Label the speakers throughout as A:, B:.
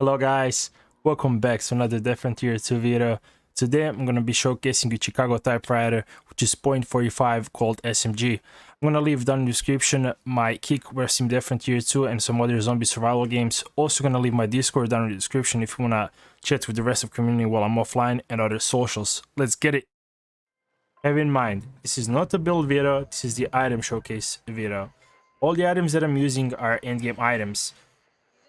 A: Hello guys, welcome back to another different tier 2 video. Today I'm going to be showcasing the Chicago Typewriter, which is .45 called SMG. I'm going to leave down in the description my kick where some different tier 2 and some other zombie survival games. Also going to leave my Discord down in the description if you want to chat with the rest of the community while I'm offline and other socials. Let's get it! Have in mind, this is not a build video, this is the item showcase video. All the items that I'm using are endgame items.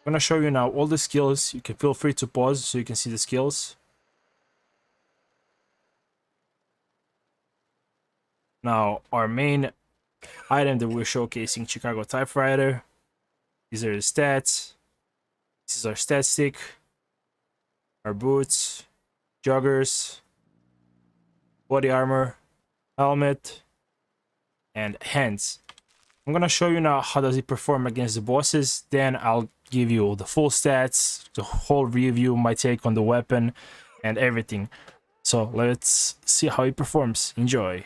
A: I'm gonna show you now all the skills. You can feel free to pause so you can see the skills. Now, our main item that we're showcasing, Chicago Typewriter. These are the stats. This is our stat stick, our boots, joggers, body armor, helmet, and hands. I'm gonna show you now how does it perform against the bosses. Then I'll give you the full stats, the whole review, my take on the weapon, and everything. So let's see how it performs. Enjoy.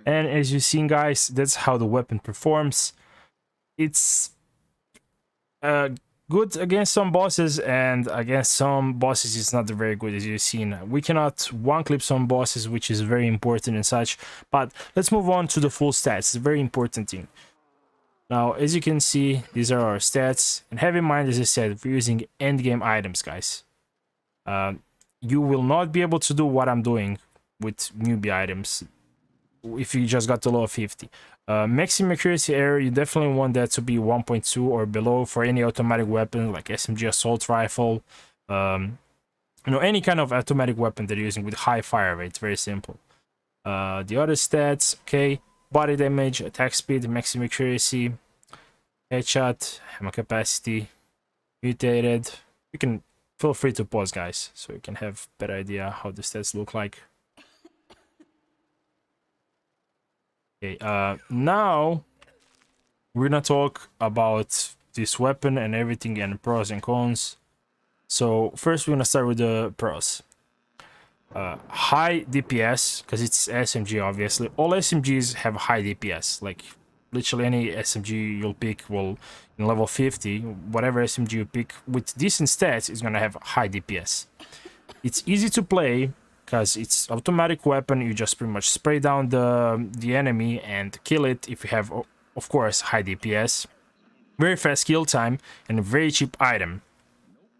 A: And as you've seen, guys, that's how the weapon performs. It's good against some bosses, and against some bosses it's not very good, as you've seen. We cannot one-clip some bosses, which is very important and such. But let's move on to the full stats. It's a very important thing. Now, as you can see, these are our stats. And have in mind, as I said, we're using endgame items, guys. You will not be able to do what I'm doing with newbie items if you just got the low 50. Maximum accuracy error, you definitely want that to be 1.2 or below for any automatic weapon like SMG assault rifle. Any kind of automatic weapon that you're using with high fire rate. Very simple. The other stats, okay, body damage, attack speed, maximum accuracy, headshot, ammo capacity, mutated. You can feel free to pause, guys, so you can have a better idea how the stats look like. Okay, now we're gonna talk about this weapon and everything and pros and cons. So first we're gonna start with the pros. High DPS, because it's SMG, obviously. All SMGs have high DPS. Like, literally any SMG you'll pick will, in level 50, whatever SMG you pick with decent stats is gonna have high DPS. It's easy to play because it's automatic weapon. You just pretty much spray down the enemy and kill it if you have, of course, high DPS. Very fast kill time and a very cheap item.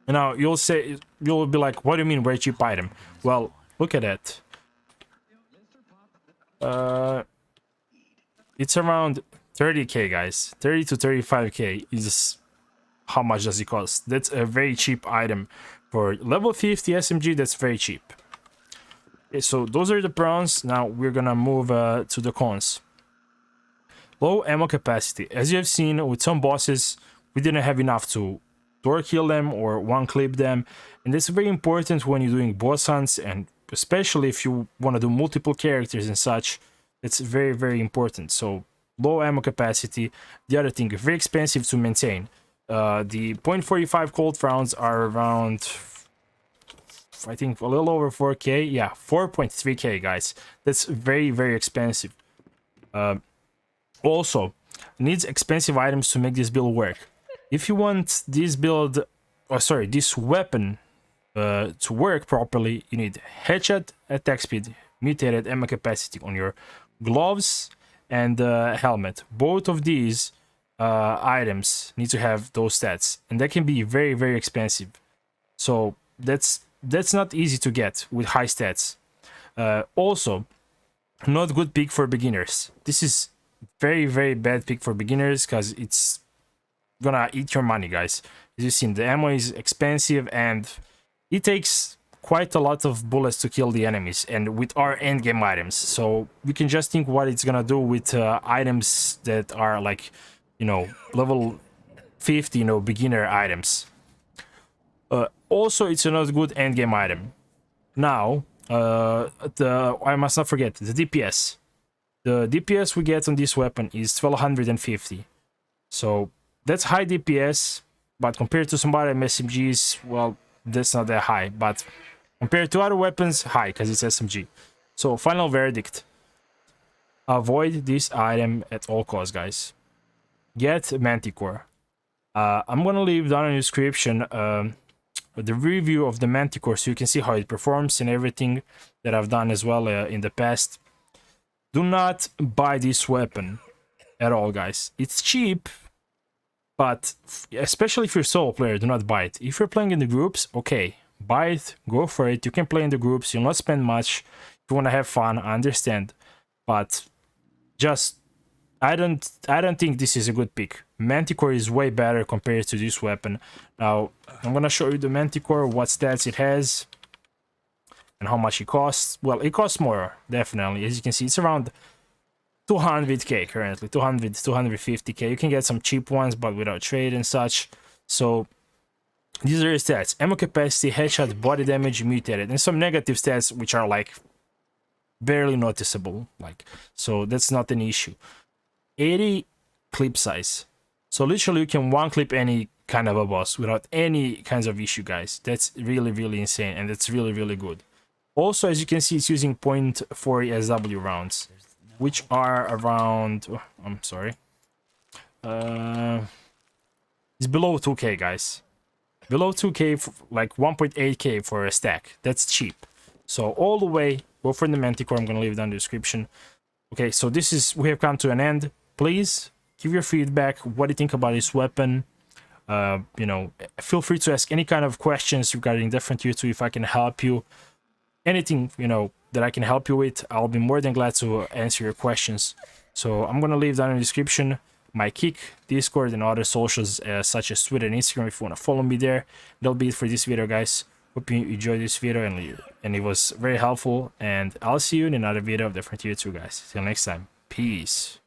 A: Now you'll be like, what do you mean very cheap item? Well, look at that. It's around 30k, guys. 30 to 35k is how much does it cost. That's a very cheap item for level 50 SMG. That's very cheap. Okay, so those are the pros. Now we're gonna move to the cons. Low ammo capacity. As you have seen with some bosses, we didn't have enough to door kill them or one clip them, and that's very important when you're doing boss hunts, and especially if you want to do multiple characters and such. It's very, very important. So low ammo capacity. The other thing, very expensive to maintain. The .45 Kolt rounds are around, I think, a little over 4k. Yeah, 4.3k, guys. That's very, very expensive. Also, needs expensive items to make this build work. If you want this build, this weapon to work properly, you need headshot, attack speed, mutated ammo capacity on your gloves and helmet. Both of these items need to have those stats, and that can be very, very expensive. So that's not easy to get with high stats. Also, not good pick for beginners. This is very, very bad pick for beginners because it's gonna eat your money, guys. As you've seen, the ammo is expensive and it takes quite a lot of bullets to kill the enemies, and with our endgame items. So we can just think what it's gonna do with items that are like, you know, level 50, you know, beginner items. Also, it's another good endgame item. Now, I must not forget the DPS. The DPS we get on this weapon is 1250. So that's high DPS, but compared to some other SMGs, well, that's not that high. But compared to other weapons, high, because it's SMG. So final verdict: avoid this item at all costs, guys. Get Manticore. I'm gonna leave down in the description the review of the Manticore so you can see how it performs and everything that I've done as well in the past. Do not buy this weapon at all, guys. It's cheap, but especially if you're a solo player, do not buy it. If you're playing in the groups, okay, buy it, go for it. You can play in the groups, you'll not spend much. If you want to have fun, I understand, but just I don't think this is a good pick. Manticore is way better compared to this weapon. Now I'm gonna show you the Manticore, what stats it has and how much it costs. Well, it costs more, definitely. As you can see, it's around 200k currently, 250k. You can get some cheap ones, but without trade and such. So these are your stats: ammo capacity, headshot, body damage, mutated, and some negative stats which are like barely noticeable. Like, so that's not an issue. 80 clip size. So literally you can one clip any kind of a boss without any kinds of issue, guys. That's really, really insane, and that's really, really good. Also, as you can see, it's using .40 SW rounds, which are around, oh, I'm sorry, it's below 2k, guys. Below 2k, like 1.8k for a stack. That's cheap. So all the way, go for the Manticore. I'm gonna leave it down in the description. Okay, so we have come to an end. Please give your feedback. What do you think about this weapon? You know, feel free to ask any kind of questions regarding different tier 2 if I can help you. Anything, you know, that I can help you with, I'll be more than glad to answer your questions. So I'm gonna leave down in the description my Kick, Discord, and other socials such as Twitter and Instagram if you want to follow me there. That'll be it for this video, guys. Hope you enjoyed this video and it was very helpful, and I'll see you in another video of different tier 2, guys. Till next time, peace.